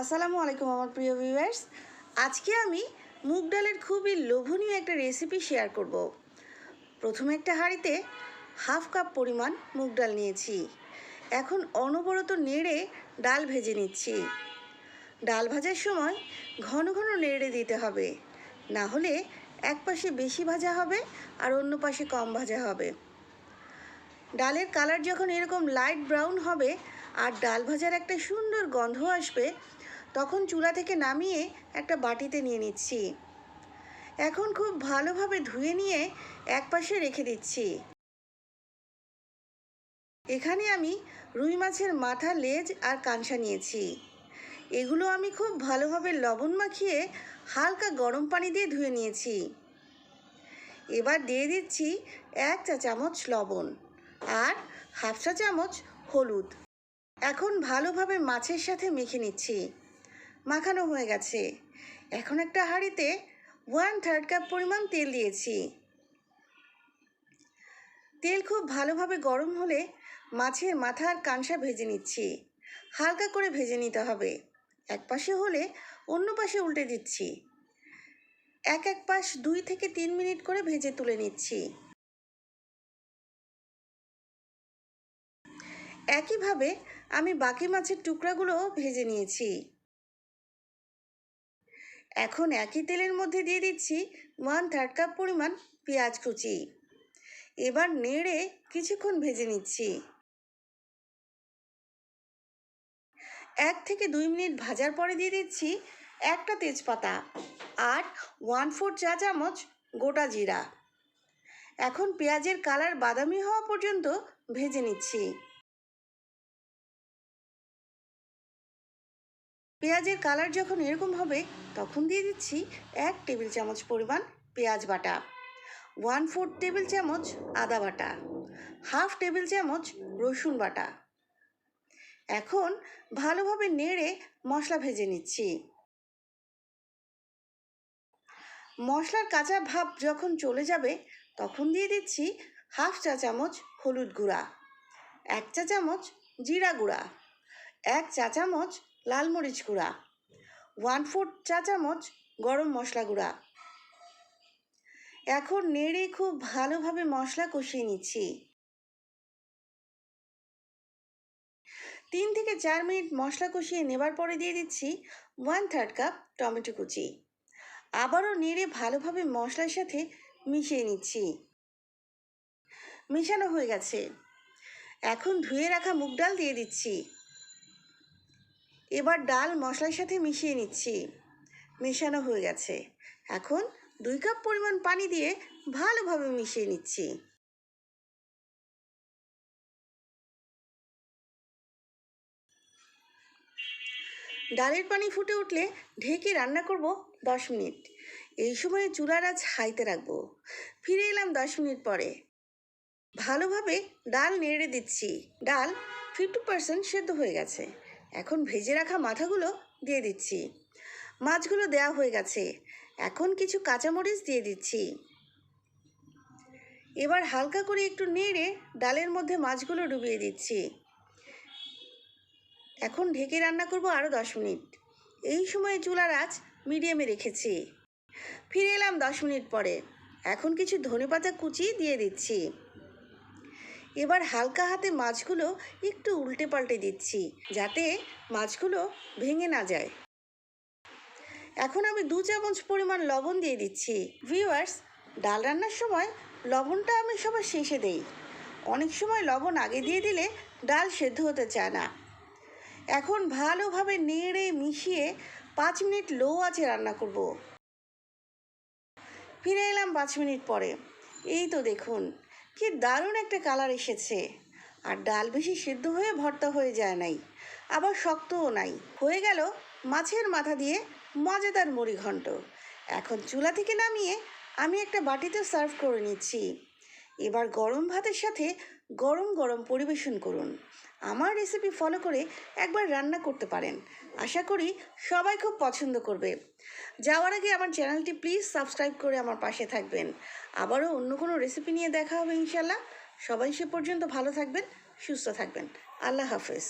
আসসালামু আলাইকুম আমার প্রিয় ভিউয়ার্স। আজকে আমি মুগ ডালের খুবই লোভনীয় একটা রেসিপি শেয়ার করব। প্রথমে একটা হাঁড়িতে হাফ কাপ পরিমাণ মুগ ডাল নিয়েছি। এখন অনবরত নেড়ে ডাল ভেজে নিচ্ছি। ডাল ভাজার সময় ঘন ঘন নেড়ে দিতে হবে, না হলে এক পাশে বেশি ভাজা হবে আর অন্য পাশে কম ভাজা হবে। ডালের কালার যখন এরকম লাইট ব্রাউন হবে আর ডাল ভাজার একটা সুন্দর গন্ধ আসবে, তখন চুলা থেকে নামিয়ে একটা বাটিতে নিয়ে নিচ্ছি। এখন খুব ভালোভাবে ধুয়ে নিয়ে একপাশে রেখে দিচ্ছি। এখানে আমি রুই মাছের মাথা, লেজ আর কানসা নিয়েছি। এগুলো আমি খুব ভালোভাবে লবণ মাখিয়ে হালকা গরম পানি দিয়ে ধুয়ে নিয়েছি। এবার দিয়ে দিচ্ছি 1 চা চামচ লবণ আর হাফ চা চামচ হলুদ। এখন ভালোভাবে মাছের সাথে মেখে নিচ্ছি। মাখানো হয়ে গেছে। এখন একটা হাঁড়িতে 1/3 কাপ পরিমাণ তেল দিয়েছি। তেল খুব ভালোভাবে গরম হলে মাছের মাথা আর কানসা ভেজে নিচ্ছি। হালকা করে ভেজে নিতে হবে। এক পাশে হলে অন্য পাশে উল্টে দিচ্ছি। এক পাশ 2 থেকে 3 মিনিট করে ভেজে তুলে নিচ্ছি। একইভাবে আমি বাকি মাছের টুকরাগুলোও ভেজে নিয়েছি। এখন একই তেলের মধ্যে দিয়ে দিচ্ছি 1/3 কাপ পরিমাণ পেঁয়াজ কুচি। এবার নেড়ে কিছুক্ষণ ভেজে নিচ্ছি। 1 থেকে 2 মিনিট ভাজার পরে দিয়ে দিচ্ছি একটা তেজপাতা আর 1/4 চা চামচ গোটা জিরা। এখন পেঁয়াজের কালার বাদামি হওয়া পর্যন্ত ভেজে নিচ্ছি। পেঁয়াজের কালার যখন এরকম হবে তখন দিয়ে দিচ্ছি 1 টেবিল চামচ পরিমাণ পেঁয়াজ বাটা, 1/4 টেবিল চামচ আদা বাটা, হাফ টেবিল চামচ রসুন বাটা। এখন ভালোভাবে নেড়ে মশলা ভেজে নিচ্ছি। মশলার কাঁচা ভাব যখন চলে যাবে তখন দিয়ে দিচ্ছি হাফ চা চামচ হলুদ গুঁড়া, 1 চা চামচ জিরা গুঁড়া, 1 চা চামচ লাল মরিচ গুঁড়া, 1/4 চা চামচ গরম মশলা গুঁড়া। এখন নেড়ে খুব ভালোভাবে মশলা কষিয়ে নিচ্ছি। 3 থেকে 4 মিনিট মশলা কষিয়ে নেবার পরে দিয়ে দিচ্ছি 1/3 কাপ টমেটো কুচি। আবারও নেড়ে ভালোভাবে মশলার সাথে মিশিয়ে নিচ্ছি। মেশানো হয়ে গেছে। এখন ধুয়ে রাখা মুগ ডাল দিয়ে দিচ্ছি। এবার ডাল মশলার সাথে মিশিয়ে নিচ্ছি। মেশানো হয়ে গেছে। এখন 2 কাপ পরিমাণ পানি দিয়ে ভালোভাবে মিশিয়ে নিচ্ছি। ডালের পানি ফুটে উঠলে ঢেকে রান্না করব 10 মিনিট। এই সময়ে চুলার আঁচ হাইতে রাখবো। ফিরে এলাম 10 মিনিট পরে। ভালোভাবে ডাল নেড়ে দিচ্ছি। ডাল 50% সেদ্ধ হয়ে গেছে। এখন ভেজে রাখা মাথাগুলো দিয়ে দিচ্ছি। মাছগুলো দেওয়া হয়ে গেছে। এখন কিছু কাঁচামরিচ দিয়ে দিচ্ছি। এবার হালকা করে একটু নেড়ে ডালের মধ্যে মাছগুলো ডুবিয়ে দিচ্ছি। এখন ঢেকে রান্না করব আরও 10 মিনিট। এই সময়ে চুলার আঁচ মিডিয়ামে রেখেছি। ফিরে এলাম 10 মিনিট পরে। এখন কিছু ধনেপাতা কুচি দিয়ে দিচ্ছি। এবার হালকা হাতে মাছগুলো একটু উল্টে পাল্টে দিচ্ছি, যাতে মাছগুলো ভেঙে না যায়। এখন আমি 2 চামচ পরিমাণ লবণ দিয়ে দিচ্ছি। ভিউয়ার্স, ডাল রান্নার সময় লবণটা আমি সবার শেষে দেই। অনেক সময় লবণ আগে দিয়ে দিলে ডাল সেদ্ধ হতে চায় না। এখন ভালোভাবে নেড়ে মিশিয়ে 5 মিনিট লো আঁচে রান্না করব। ফিরে এলাম 5 মিনিট পরে। এই তো দেখুন কি দারুণ একটা কালার এসেছে। আর ডাল বেশি সেদ্ধ হয়ে ভর্তা হয়ে যায় নাই, আবার শক্তও নাই। হয়ে গেল মাছের মাথা দিয়ে মজাদার মুড়ি ঘন্ট। এখন চুলা থেকে নামিয়ে আমি একটা বাটিতে সার্ভ করে নিচ্ছি। এবার গরম ভাতের সাথে গরম গরম পরিবেশন করুন। আমার রেসিপি ফলো করে একবার রান্না করতে পারেন। আশা করি সবাই খুব পছন্দ করবে। যাওয়ার আগে আমার চ্যানেলটি প্লিজ সাবস্ক্রাইব করে আমার পাশে থাকবেন। আবারও অন্য কোনো রেসিপি নিয়ে দেখা হবে ইনশাল্লাহ। সবাই সে পর্যন্ত ভালো থাকবেন, সুস্থ থাকবেন। আল্লাহ হাফেজ।